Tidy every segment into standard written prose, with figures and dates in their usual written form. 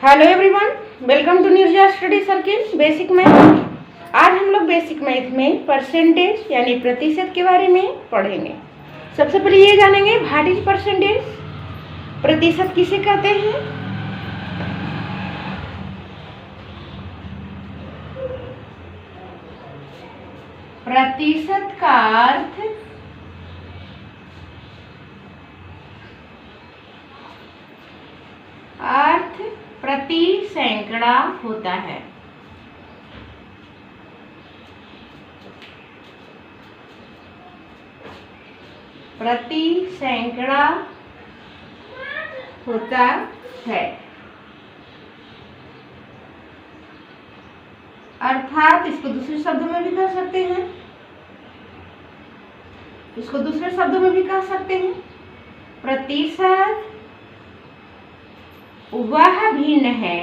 Hello everyone, welcome to Nirja study circle basic math. आज हम लोग बेसिक मैथ में परसेंटेज यानी प्रतिशत के बारे में पढ़ेंगे। सबसे पहले ये जानेंगे व्हाट इज परसेंटेज, प्रतिशत किसे कहते हैं। प्रतिशत का अर्थ प्रति सैकड़ा होता है। प्रति सैकड़ा होता है, अर्थात इसको दूसरे शब्दों में भी कह सकते हैं, प्रतिशत वह भिन्न है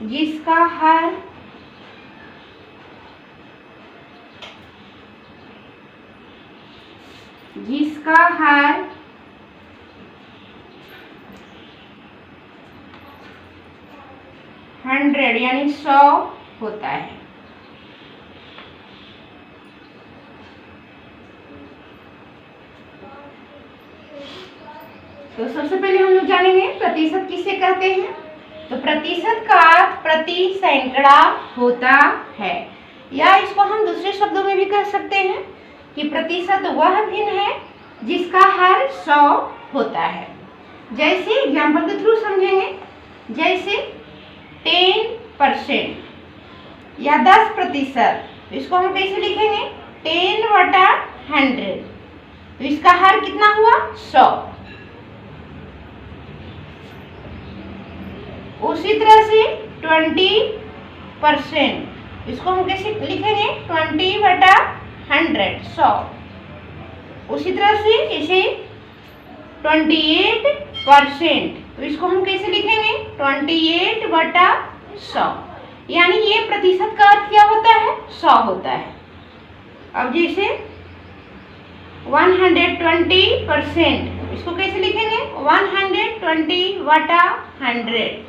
जिसका हर हंड्रेड यानी 100 होता है। तो सबसे पहले हम लोग जानेंगे प्रतिशत किसे कहते हैं। तो प्रतिशत का अर्थ प्रति सैकड़ा होता है, या इसको हम दूसरे शब्दों में भी कह सकते हैं कि प्रतिशत वह भिन्न है जिसका हर 100 होता है। जैसे एग्जाम्पल के थ्रू समझेंगे, जैसे 10% या 10%, इसको हम कैसे लिखेंगे 10/100, तो इसका हर कितना हुआ 100। उसी तरह से 20%, इसको हम कैसे लिखेंगे 20/100, 100। उसी तरह से इसे 28%, तो इसको हम कैसे लिखेंगे 28/100, यानी ये प्रतिशत का अर्थ क्या होता है 100 होता है। अब जैसे 120%, इसको कैसे लिखेंगे 120/100।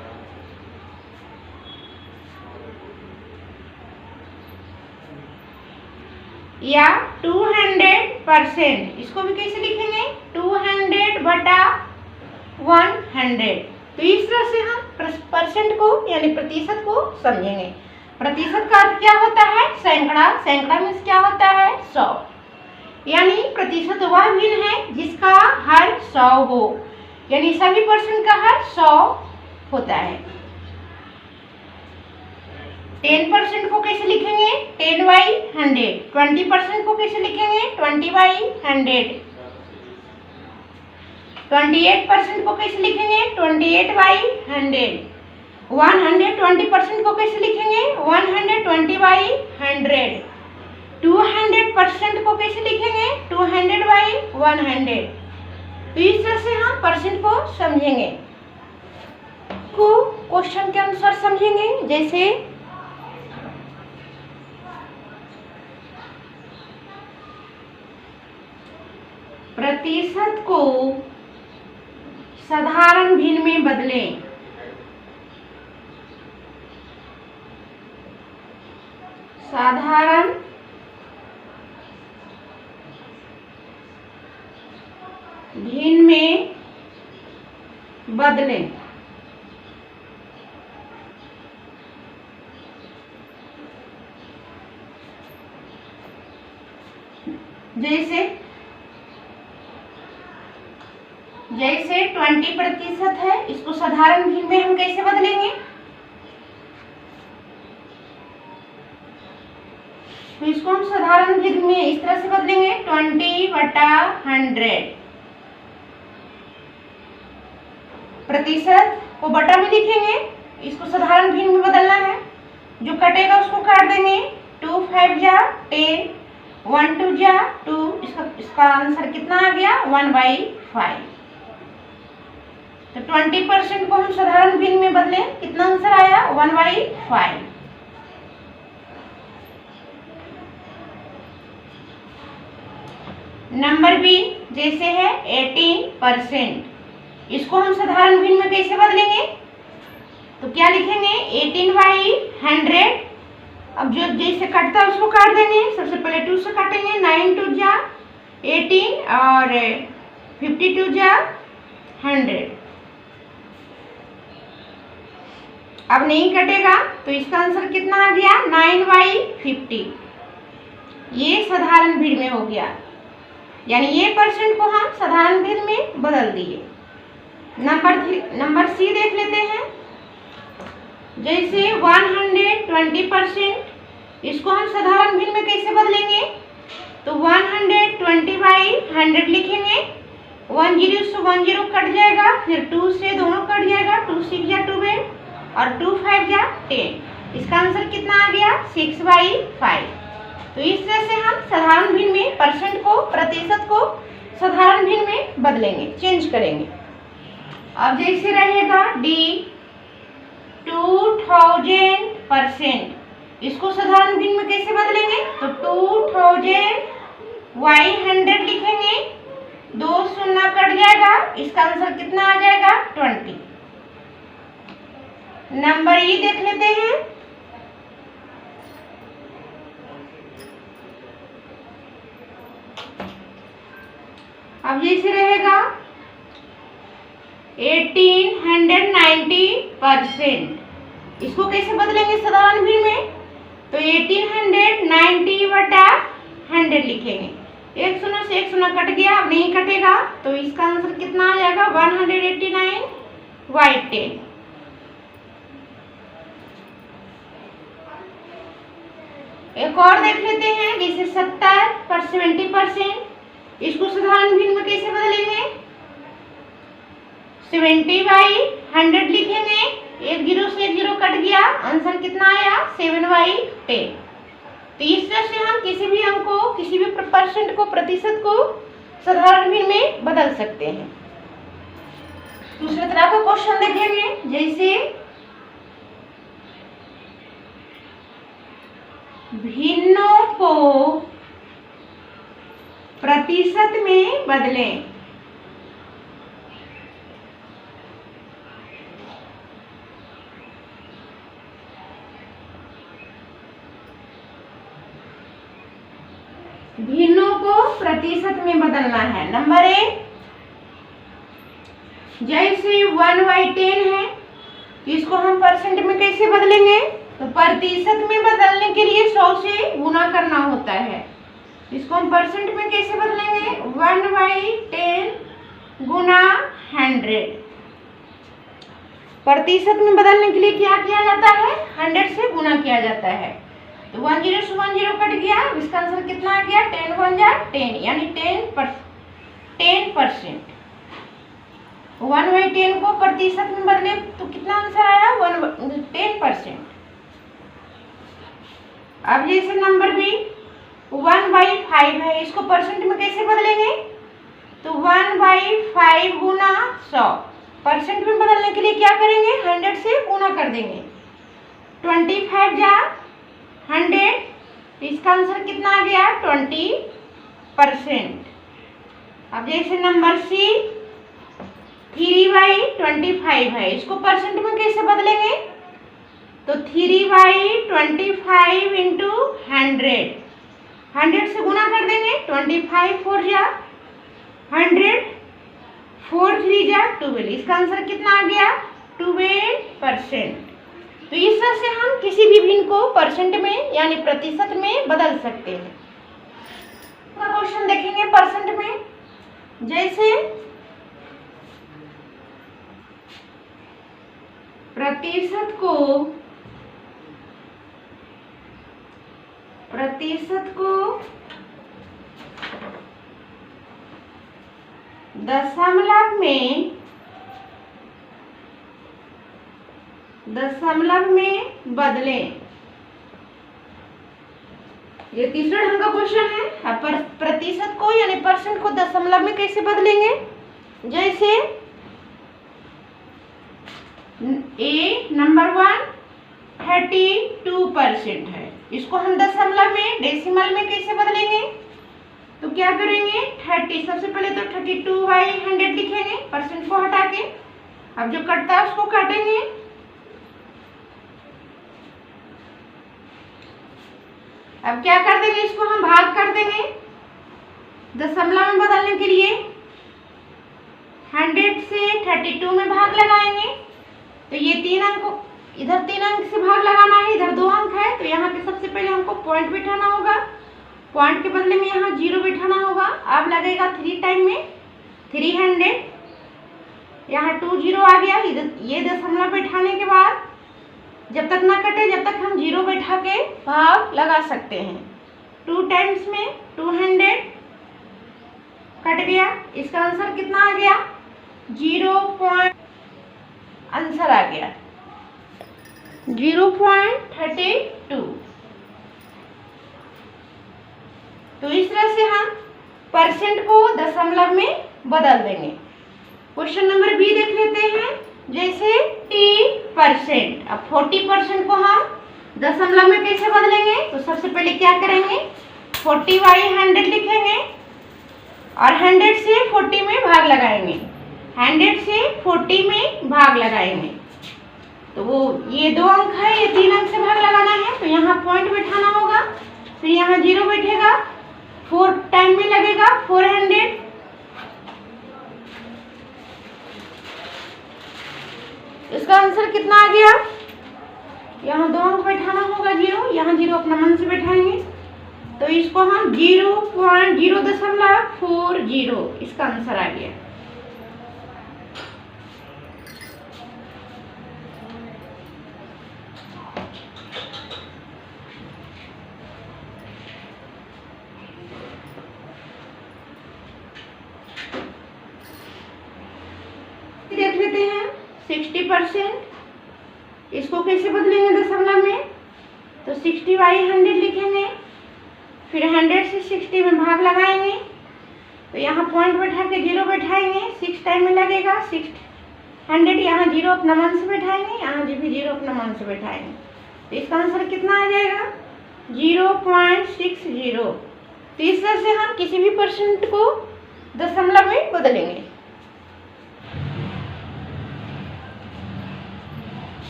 या 200%, इसको भी कैसे लिखेंगे 200/100। तो इस तरह से हम परसेंट को यानी प्रतिशत को समझेंगे। प्रतिशत का अर्थ क्या होता है सैकड़ा, सैकड़ा मीन्स क्या होता है 100, यानी प्रतिशत वह भिन्न है जिसका हर 100 हो, यानी सभी परसेंट का हर 100 होता है। 10% को कैसे लिखेंगे 10/100, 20% को कैसे लिखेंगे 20/100, 28% को कैसे लिखेंगे 28/100, 120% को कैसे लिखेंगे 120/100, 200% को कैसे लिखेंगे 200/100। तो इस तरह से हम परसेंट को समझेंगे, को क्वेश्चन के अनुसार समझेंगे। जैसे प्रतिशत को साधारण भिन्न में बदलें। साधारण भिन्न में बदलें। जैसे 20% है, इसको साधारण भिन्न में हम कैसे बदलेंगे, तो इसको हम साधारण भिन्न में इस तरह से बदलेंगे 20/100। प्रतिशत को बटा में लिखेंगे, इसको साधारण भिन्न में बदलना है, जो कटेगा उसको काट देंगे, 2 5 जा 10, 1 2 जा 2, इसका आंसर कितना आ गया 1/5। तो 20% को हम साधारण भिन्न में बदलें, कितना आंसर आया 1/5। नंबर बी जैसे है 18%, इसको हम साधारण भिन्न में कैसे बदलेंगे? तो क्या लिखेंगे? 18/100। अब जो जैसे कटता है उसको काट देंगे। सबसे पहले 2 से काटेंगे, 9 2 जा 18 और 52 जा 100। अब नहीं कटेगा तो इसका आंसर कितना आ गया? 9/50। ये साधारण भिन्न में हो गया, यानी ये परसेंट को हम साधारण भिन्न में बदल दिए। नंबर सी देख लेते हैं। जैसे 120%, इसको हम साधारण भिन्न में कैसे बदलेंगे? तो 120/100 लिखेंगे। 10 से 10 कट जाएगा, फिर 2 से दोनों कट जाएगा, 2 6 जा 12 और 2 5 जा 10। इसका आंसर कितना आ गया? 6/5। तो इस तरह से हम साधारण भिन्न में परसेंट को, प्रतिशत को साधारण भिन्न में बदलेंगे, चेंज करेंगे। अब जैसे रहेगा डी 2000%, इसको साधारण भिन्न में कैसे बदलेंगे? तो 2000/100 लिखेंगे। 2 शून्य कट जाएगा, इसका आंसर कितना आ जाएगा? 20। नंबर ई देख लेते हैं। अब जैसे रहेगा 1890%, इसको कैसे बदलेंगे साधारण भिन्न में? तो 1890/100 लिखेंगे। 1 शून्य से 1 शून्य कट गया, अब नहीं कटेगा तो इसका आंसर कितना आ जाएगा? 189/10। एक और देख लेते हैं, जैसे 70% इसको साधारण भिन्न में कैसे बदलेंगे? 70/100 लिखेंगे। 1 0 से 1 0 कट गया, आंसर कितना आया? 7/10। तो इस तरह से हम किसी भी अंक को, किसी भी परसेंट को, प्रतिशत को साधारण भिन्न में बदल सकते हैं। दूसरे तरह का क्वेश्चन देखेंगे। जैसे भिन्नों को प्रतिशत में बदलें। भिन्नों को प्रतिशत में बदलना है। नंबर ए, जैसे 1/10 है, इसको हम परसेंट में कैसे बदलेंगे? तो प्रतिशत में बदलने के लिए 100 से गुना करना होता है। इसको हम परसेंट में कैसे बदलेंगे? 1/10 गुना 100। प्रतिशत में बदलने के लिए क्या किया जाता है? 100 से गुना किया जाता है। तो 10 से 10 कट गया, इसका आंसर कितना आ गया? 10 1 जा 10, यानी 10%। 1/10 को प्रतिशत में बदले तो कितना आंसर आया? 10%। अब जैसे नंबर बी 1/5 है, इसको परसेंट में कैसे बदलेंगे? तो 1/5 गुना 100। परसेंट में बदलने के लिए क्या करेंगे? 100 से गुना कर देंगे। 25 जा 100, इसका आंसर कितना आ गया? 20%। अब जैसे नंबर सी 3/25 है, इसको परसेंट में कैसे बदलेंगे? तो 3/25 इंटू 100 से गुना कर देंगे। 25 4 जा 100, 4 3 जा 12, इसका आंसर कितना आ गया? 12%। तो इस तरह से हम किसी भी भिन्न को परसेंट में यानी प्रतिशत में बदल सकते हैं। क्वेश्चन देखेंगे परसेंट में। जैसे प्रतिशत को दशमलव में बदलें। ये तीसरा ढंग का क्वेश्चन है। अब प्रतिशत को यानी परसेंट को दशमलव में कैसे बदलेंगे? जैसे ए नंबर 1 32% है, इसको हम दशमलव में, डेसिमल में कैसे बदलेंगे? तो क्या करेंगे 30, सबसे पहले तो 32/100 लिखेंगे परसेंट को हटा के। अब जो कटता है उसको काटेंगे। अब क्या कर देंगे, इसको हम भाग कर देंगे दशमलव में बदलने के लिए। 100 से 32 में भाग लगाएंगे तो ये 3 अंक, इधर 3 अंक से भाग लगाना है, इधर 2 अंक है, तो यहाँ पे सबसे पहले हमको पॉइंट बिठाना होगा। पॉइंट के बदले में यहाँ 0 बिठाना होगा। अब लगेगा 3 टाइम में 300, यहाँ 20 आ गया। इधर ये दशमलव बिठाने के बाद जब तक ना कटे जब तक हम 0 बैठा के भाग लगा सकते हैं। 2 टाइम्स में 200 कट गया। इसका आंसर कितना आ गया 0. आंसर आ गया 0.32। तो इस तरह से हम परसेंट को दशमलव में बदल देंगे। क्वेश्चन नंबर बी देख लेते हैं। जैसे 40%, अब 40% को हम दशमलव में कैसे बदलेंगे, तो सबसे पहले क्या करेंगे 40/100 लिखेंगे और 100 से 40 में भाग लगाएंगे। 100 से 40 में भाग लगाएंगे तो वो ये 2 अंक है, ये 3 अंक से भाग लगाना है, तो यहाँ पॉइंट बैठाना होगा। फिर यहाँ 0 बैठेगा, 4 टाइम में लगेगा 400। इसका आंसर कितना आ गया, यहाँ 2 अंक बैठाना होगा 0, यहाँ 0 अपना मन से बैठाएंगे तो इसको हम 0.040 इसका आंसर आ गया। देख लेते हैं 60%, इसको कैसे बदलेंगे दशमलव में, तो 60/100 लिखेंगे। फिर 100 से 60 में भाग लगाएंगे तो यहाँ पॉइंट बैठा के 0 बैठाएंगे, 6 टाइम में लगेगा 600। यहाँ 0 अपना मन से बैठाएंगे, यहाँ भी 0 अपना मन से बैठाएंगे तो इसका आंसर कितना आ जाएगा 0.60। तो इस तरह से हम किसी भी परसेंट को दशमलव में बदलेंगे।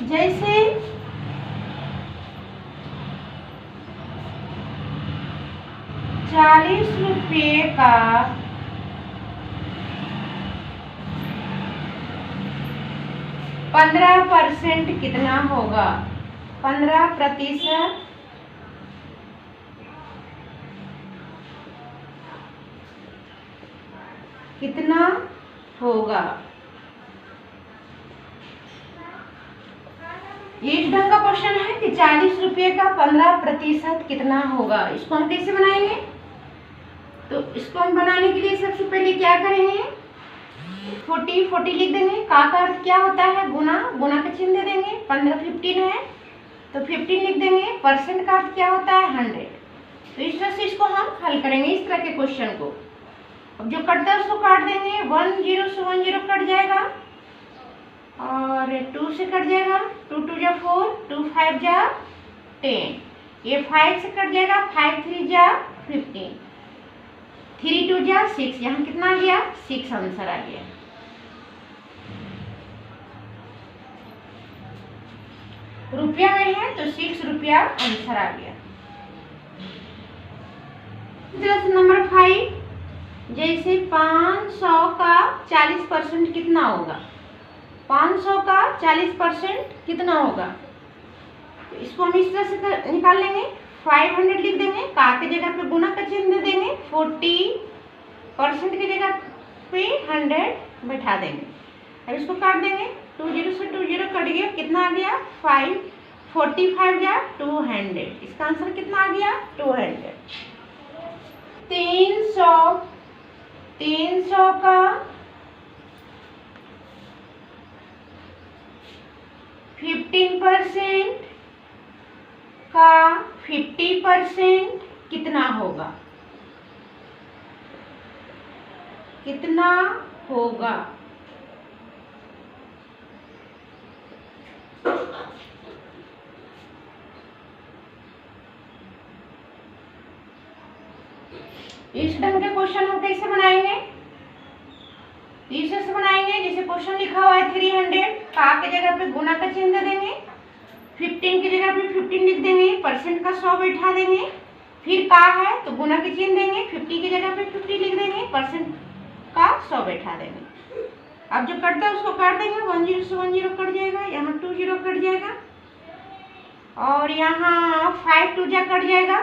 जैसे 40 रुपये का 15% कितना होगा, 15% कितना होगा। ये इस ढंग का क्वेश्चन है कि 40 रुपये का 15% कितना होगा। इसको हम कैसे बनाएंगे, तो इसको हम बनाने के लिए सबसे पहले क्या करेंगे 40 लिख देंगे। का अर्थ क्या होता है गुना, गुना का चिन्ह दे देंगे। 15 15 है तो 15 लिख देंगे। परसेंट का अर्थ क्या होता है 100। तो इस तरह से इसको हम हल करेंगे इस तरह के क्वेश्चन को। अब जो कटता है उसको काट देंगे। 1 0 से 1 0 कट जाएगा और 2 से कट जाएगा, 2 2 जा 4, 2 5 जा 10, ये 5 से कट जाएगा, 5 3 जा 15, 3 2 जा 6, यहाँ कितना आ गया 6 आंसर आ गया। रुपया में है तो 6 रुपया आंसर आ गया। नंबर 5, जैसे 500 का 40% कितना होगा, 500 का 40% कितना होगा। तो इसको हम इस तरह से निकाल लेंगे। 500 लिख देंगे, का के जगह पे गुना का चिन्ह दे देंगे, 40% की जगह पे 100 बैठा देंगे। अब इसको काट देंगे, 2 0 से 2 0 कट गया, कितना आ गया 5, 45 या 200। इसका आंसर कितना आ गया 200। 300 का 15% का 50% कितना होगा, कितना होगा। इस ढंग के क्वेश्चन हम कैसे बनाएंगे? इसे बनाएंगे जैसे क्वेश्चन लिखा हुआ है 300, का के जगह पे गुना का चिन्ह दे देंगे, 15 की जगह पे 15 लिख देंगे, परसेंट का 100 बैठा देंगे, फिर का है तो गुना के चिन्ह देंगे, 50 की जगह पे 50 लिख देंगे, परसेंट का 100 बैठा देंगे। अब जो कटता है उसको काट देंगे, 10 से 10 कट जाएगा, यहाँ 20 कट जाएगा और यहाँ 5 2 जा कट जाएगा,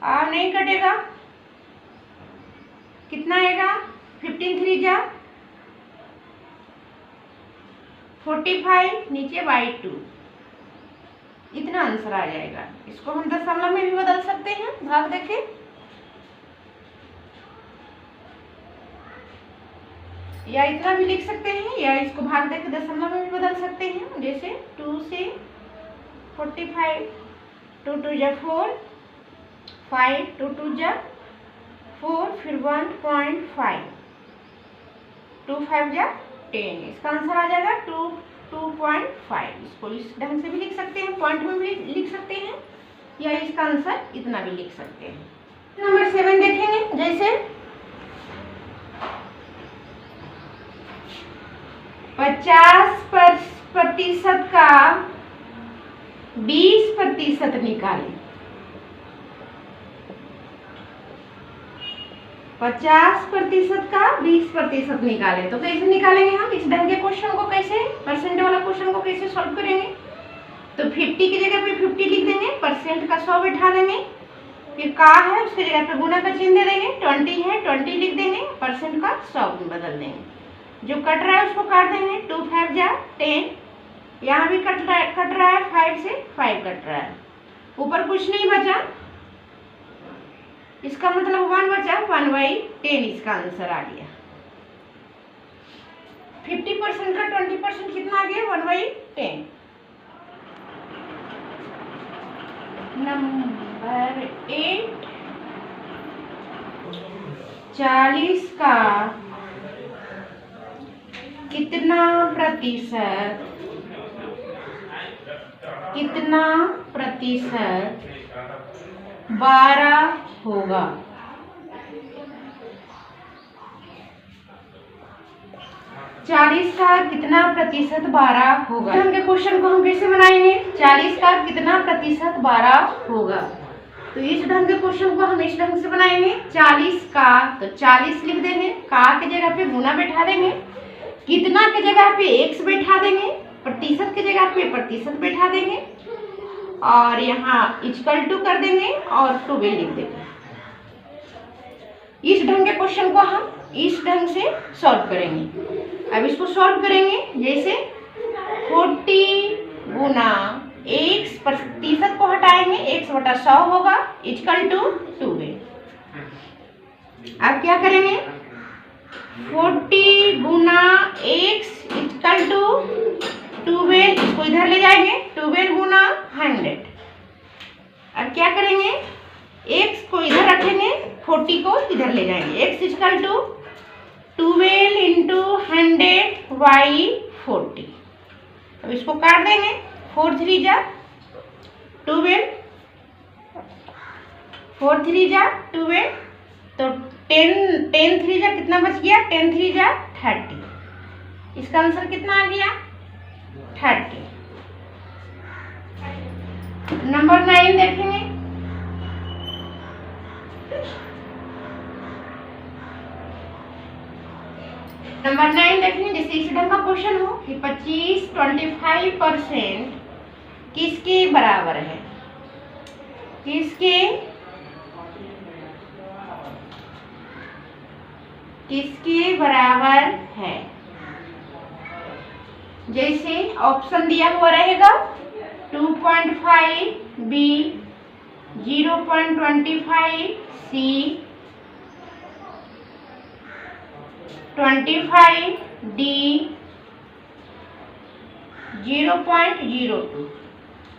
और नहीं कटेगा, कितना आएगा? 15 3 जा 45, नीचे बाई 2, इतना आंसर आ जाएगा। इसको हम दशमलव में भी बदल सकते हैं, भाग देके या इतना भी लिख सकते हैं, या इसको भाग देके दशमलव में भी बदल सकते हैं। जैसे 2 से 45, 2 2 जा 4, 5 2 2 जा 4, फिर 1.5, 2 5 जा 10, इसका आंसर आ जाएगा 2.5। इसको इस ढंग से भी लिख सकते हैं, पॉइंट में भी लिख सकते हैं, या इसका आंसर इतना भी लिख सकते हैं। नंबर 7 देखेंगे, जैसे 50% का 20% निकालें। 50% का 20% निकालें तो कैसे निकालेंगे हम? इस ढंग के क्वेश्चन को कैसे, परसेंट वाला क्वेश्चन को कैसे सॉल्व करेंगे? तो 50 की जगह पे 50 लिख देंगे, परसेंट का 100 बैठा देंगे, फिर का है उसकी जगह पे गुना का चिन्ह दे देंगे, 20 है 20 लिख देंगे, परसेंट का 100 बदल देंगे, जो कट रहा है उसको काट देंगे, 2 5 जा 10, यहाँ भी कट रहा है 5 से 5 कट रहा है, ऊपर कुछ नहीं बचा, इसका मतलब 1 बचा, 1/10 इसका आंसर आ गया। 50% का 20% कितना आ गया? 1/10। नंबर 8, 40 का कितना प्रतिशत 12 होगा? 40 का कितना प्रतिशत 12 होगा? हम के क्वेश्चन को हम कैसे बनाएंगे? 40 का कितना प्रतिशत 12 होगा? तो इस ढंग के क्वेश्चन को हम इस ढंग से बनाएंगे, 40 का तो 40 लिख देंगे, का के जगह पे गुना बैठा देंगे, कितना के जगह पे x बैठा देंगे, प्रतिशत के जगह पे प्रतिशत बैठा देंगे, और यहाँ इक्वल टू कर देंगे और 12 लिख देंगे। इस ढंग के क्वेश्चन को हम इस ढंग से सॉल्व करेंगे। अब इसको सॉल्व करेंगे, जैसे 40 गुना x, प्रतिशत को हटाएंगे, x/100 होगा, इक्वल टू 12। अब क्या करेंगे? 40 गुना x इक्वल टू 12, इसको इधर ले जाएंगे, 12 गुना 100। अब क्या करेंगे? x को इधर रखेंगे, 40 को इधर ले जाएंगे, x इक्वल टू 12 इंटू 100/40। अब इसको काट देंगे, 4 3 जा 12, 4 3 जा 12, तो 10 3 जा कितना बच गया? 10 3 जा 30, इसका आंसर कितना आ गया? 30। नंबर 9 देखेंगे, नंबर 9 देखेंगे, जैसे इस ढंग का क्वेश्चन हो कि 25% किसके बराबर है? किसके बराबर है? जैसे ऑप्शन दिया हुआ रहेगा 2.5 B, 0.25 C, 25 D, 0.02।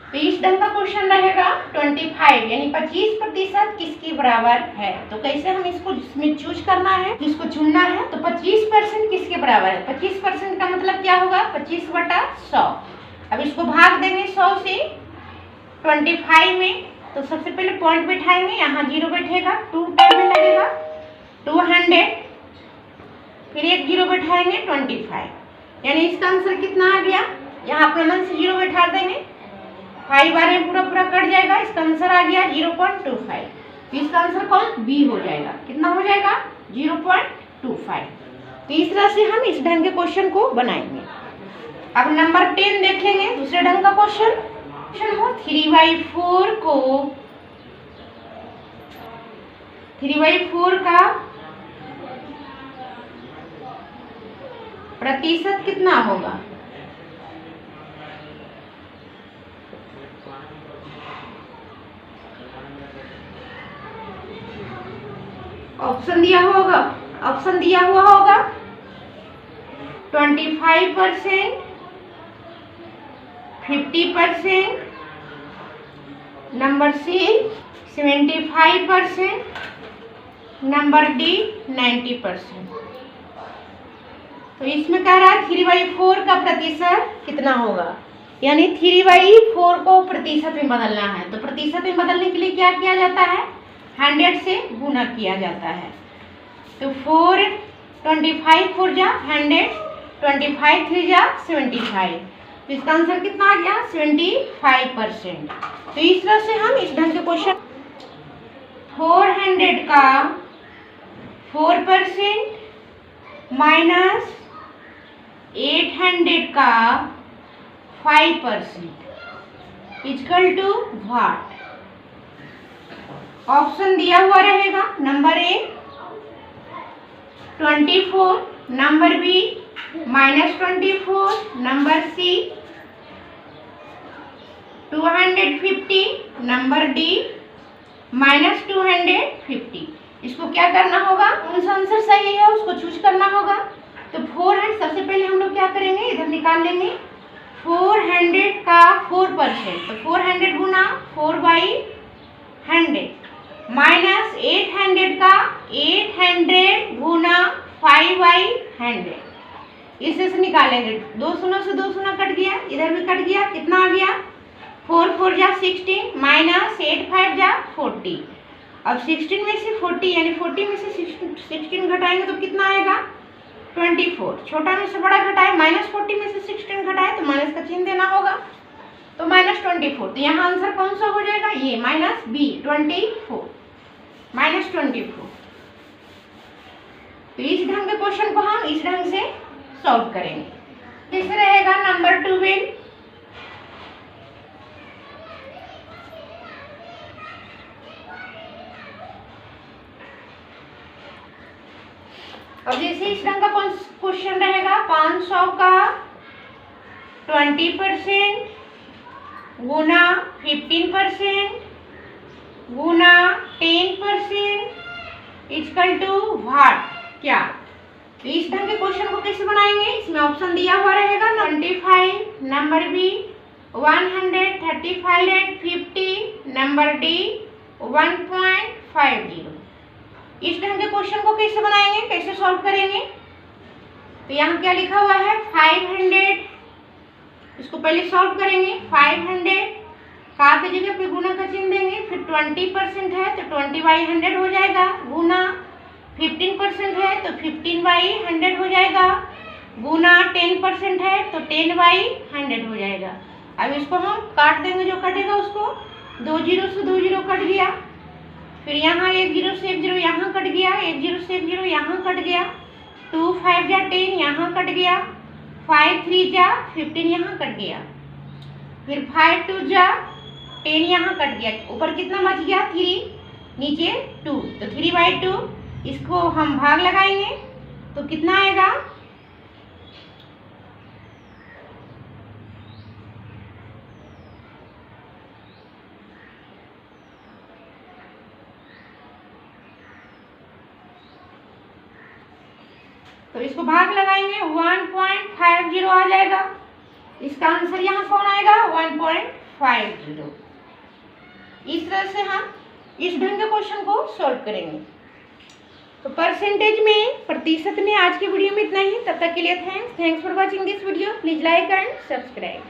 तो इस ढंग का क्वेश्चन रहेगा 25 यानी 25% किसके बराबर है। तो कैसे हम इसको इसमें चूज करना है, इसको चुनना है, तो 25% किसके बराबर है? 25% का मतलब क्या होगा? 25/100। अब इसको भाग देंगे 100 से, 25 में, तो सबसे पहले पॉइंट बैठाएंगे, यहाँ 0 बैठेगा, 2 टाइम में लगेगा 200, फिर एक 0 बैठाएंगे 25, यानी इसका आंसर कितना आ गया। यहाँ अपने मन से 0 बैठा देंगे, 5 बार में पूरा पूरा कट जाएगा, इसका आंसर आ गया 0.25। तो इसका आंसर कौन, बी हो जाएगा। कितना हो जाएगा, 0.25। तो इस तरह से हम इस ढंग के क्वेश्चन को बनाएंगे। अब नंबर 10 देखेंगे, दूसरे ढंग का क्वेश्चन हो 3/4 को 3/4 का प्रतिशत कितना होगा। ऑप्शन दिया हुआ होगा 25%, 50%, नंबर सी 75%, नंबर डी 90%। तो इसमें कह रहा है 3/4 का प्रतिशत कितना होगा, यानी 3/4 को प्रतिशत में बदलना है। तो प्रतिशत में बदलने के लिए क्या किया जाता है, 100 से गुना किया जाता है। तो 4 25 4 जा 100, 25 3 जा 75। तो इसका आंसर कितना आ गया, 75%। तो इस तरह से हम इस ढंग के क्वेश्चन 400 का 4% माइनस 800 का 5% इक्वल टू व्हाट। ऑप्शन दिया हुआ रहेगा, number A 24, number B -24, number C 250, number D -250। इसको क्या करना होगा, कौन सा आंसर सही है उसको चूज करना होगा। तो 400 सबसे पहले हम लोग क्या करेंगे, इधर निकाल लेंगे 400 का 4%, तो 400 गुना 4/100 माइनस 800 का 800 गुना 5/100। इससे से निकालेंगे, 2 शून्य से 2 शून्य कट गया, इधर भी कट गया, कितना आ गया 4 4 जा 16 माइनस 8 5 जा 40। अब 16 में से 40 यानी 40 में से 16 घटाएंगे तो कितना आएगा 24। छोटा में से बड़ा घटाए, -40 में से 16 घटाए तो माइनस का चिन्ह देना होगा, तो -24। तो यहाँ आंसर कौन सा हो जाएगा, ये माइनस बी 24 -24। तो इस ढंग के क्वेश्चन को हम इस ढंग से सॉल्व करेंगे। तीसरा रहेगा नंबर 12। अब जैसे इस ढंग का क्वेश्चन रहेगा 500 का 20% गुना 15% गुना 10% इक्वल टू व्हाट, क्या। तो इस ढंग के क्वेश्चन को कैसे बनाएंगे, इसमें ऑप्शन दिया हुआ रहेगा 25, नंबर बी 100, 35, 50, नंबर डी 1.50। इस ढंग के क्वेश्चन को कैसे बनाएंगे, कैसे सॉल्व करेंगे। तो यहाँ क्या लिखा हुआ है 500, इसको पहले सॉल्व करेंगे। 500 का की जगह पे गुना का चिन्ह देंगे, फिर 20% है तो 20/100 हो जाएगा, गुना 15% है तो 15/100 हो जाएगा, गुना 10% है तो 10/100 हो जाएगा। अब इसको हम काट देंगे, जो कटेगा उसको 2 0 से 2 0 कट गया, फिर यहाँ 1 0 से 1 0 यहाँ कट गया, 1 0 से 1 0 यहाँ कट गया, 2 5 जा 10 यहाँ कट गया, 5 3 जा 15 यहाँ कट गया, फिर 5 2 जा 10 यहाँ कट गया, ऊपर कितना बच गया 3, नीचे 2, तो 3/2। इसको हम भाग लगाएंगे तो कितना आएगा, तो इसको भाग लगाएंगे 1.50 आ जाएगा। इसका आंसर यहाँ कौन आएगा 1.50। इस तरह से हम इस ढंग के क्वेश्चन को सॉल्व करेंगे। तो परसेंटेज में, प्रतिशत में आज की वीडियो में इतना ही। तब तक के लिए thanks for watching this video. Please like and subscribe.